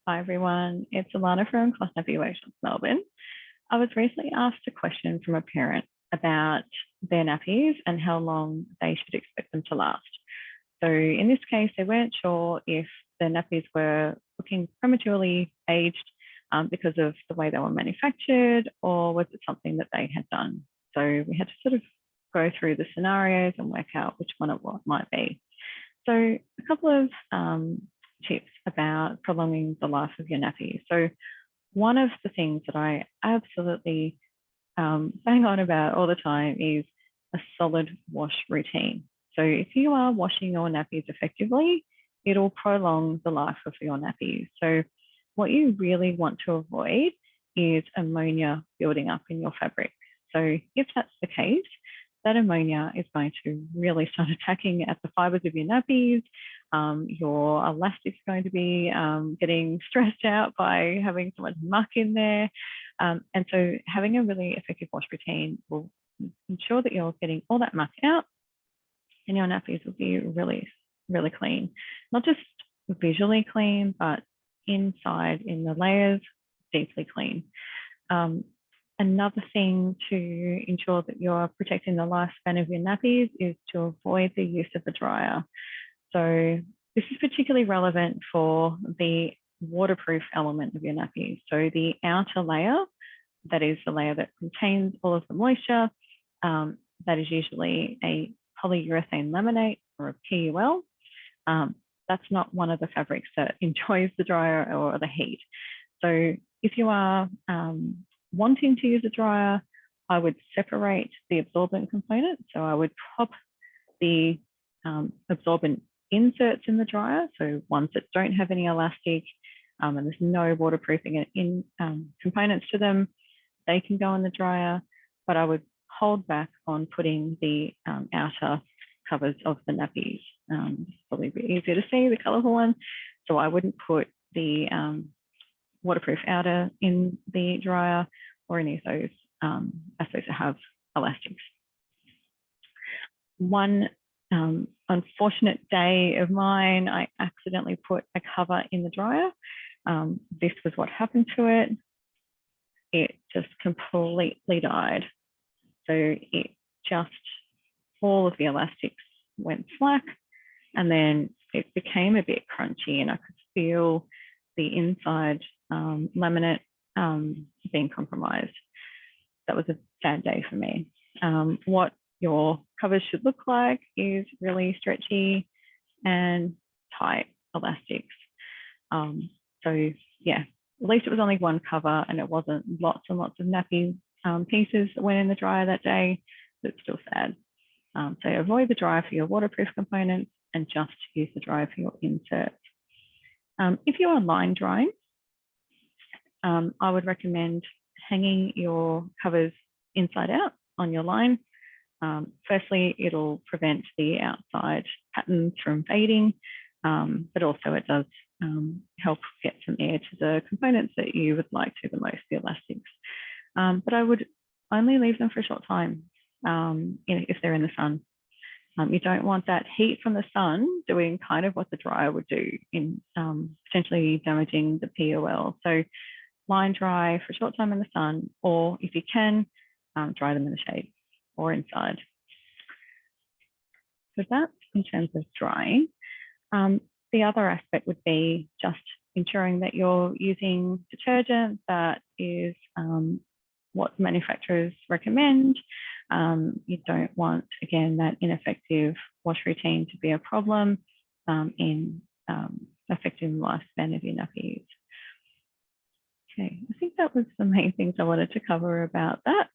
Hi everyone, it's Alana from Cross Nappy Workshops Melbourne. I was recently asked a question from a parent about their nappies and how long they should expect them to last. So in this case, they weren't sure if the nappies were looking prematurely aged because of the way they were manufactured, or was it something that they had done? So we had to sort of go through the scenarios and work out which one it might be. So a couple of tips about prolonging the life of your nappy. So one of the things that I absolutely bang on about all the time is a solid wash routine. So if you are washing your nappies effectively, it'll prolong the life of your nappies. So what you really want to avoid is ammonia building up in your fabric. So if that's the case, that ammonia is going to really start attacking at the fibers of your nappies. Your elastic's going to be getting stressed out by having so much muck in there. And so having a really effective wash routine will ensure that you're getting all that muck out and your nappies will be really, really clean. Not just visually clean, but inside in the layers, deeply clean. Another thing to ensure that you're protecting the lifespan of your nappies is to avoid the use of the dryer. So this is particularly relevant for the waterproof element of your nappies. So the outer layer, that is the layer that contains all of the moisture, that is usually a polyurethane laminate or a PUL. That's not one of the fabrics that enjoys the dryer or the heat. So if you are wanting to use a dryer, I would separate the absorbent component. So I would pop the absorbent inserts in the dryer, so ones that don't have any elastic and there's no waterproofing in components to them, they can go in the dryer, but I would hold back on putting the outer covers of the nappies. It's probably a bit easier to see, the colourful one. So I wouldn't put the waterproof outer in the dryer or any of those aspects that have elastics. One unfortunate day of mine, I accidentally put a cover in the dryer. This was what happened to it. It just completely died. So it just, all of the elastics went slack, and then it became a bit crunchy and I could feel the inside laminate being compromised. That was a sad day for me. What your covers should look like is really and tight elastics. So yeah, at least it was only one cover and it wasn't lots and lots of nappy pieces that went in the dryer that day. But it's still sad. So avoid the dryer for your waterproof components and just use the dryer for your inserts. If you are line drying, I would recommend hanging your covers inside out on your line. Firstly, it'll prevent the outside patterns from fading, but also it does help get some air to the components that you would like to the most, the elastics. But I would only leave them for a short time if they're in the sun. You don't want that heat from the sun doing kind of what the dryer would do in potentially damaging the POL. So line dry for a short time in the sun, or if you can, dry them in the shade or inside. So that's in terms of drying. The other aspect would be just ensuring that you're using detergent that is what manufacturers recommend. You don't want, again, that ineffective wash routine to be a problem in affecting the lifespan of your nappies. Okay, I think that was the main things I wanted to cover about that.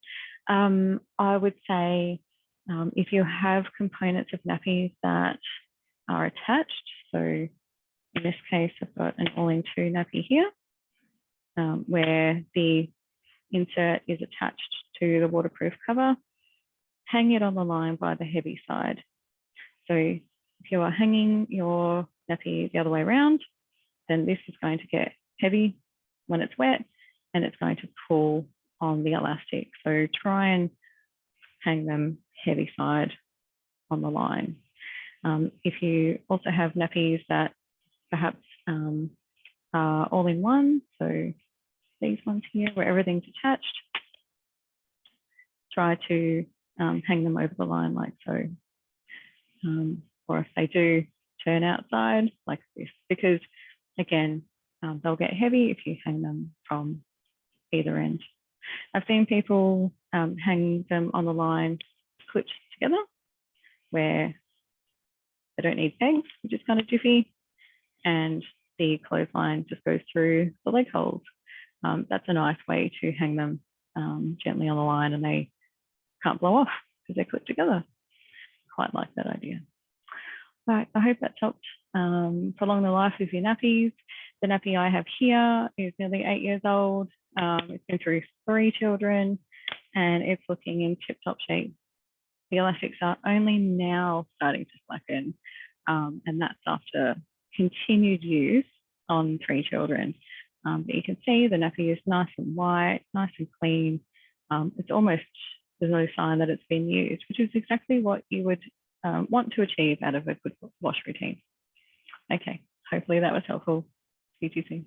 I would say if you have components of nappies that are attached, so in this case, I've got an all-in-two nappy here, where the insert is attached to the waterproof cover, hang it on the line by the heavy side. So if you are hanging your nappy the other way around, then this is going to get heavy when it's wet and it's going to pull on the elastic. So try and hang them heavy side on the line. If you also have nappies that perhaps are all in one. So these ones here where everything's attached, try to hang them over the line like so. Or if they do turn outside like this, because again, they'll get heavy if you hang them from either end. I've seen people hang them on the line clipped together where they don't need pegs, which is kind of jiffy, and the clothesline just goes through the leg holes. That's a nice way to hang them gently on the line and they can't blow off because they're clipped together. Quite like that idea. Right, I hope that's helped prolong the life of your nappies. The nappy I have here is nearly 8 years old. It's been through 3 children and it's looking in tip-top shape. The elastics are only now starting to slacken, and that's after continued use on 3 children. But you can see the nappy is nice and white, nice and clean. It's almost, there's no sign that it's been used, which is exactly what you would want to achieve out of a good wash routine. Okay, hopefully that was helpful. See you soon.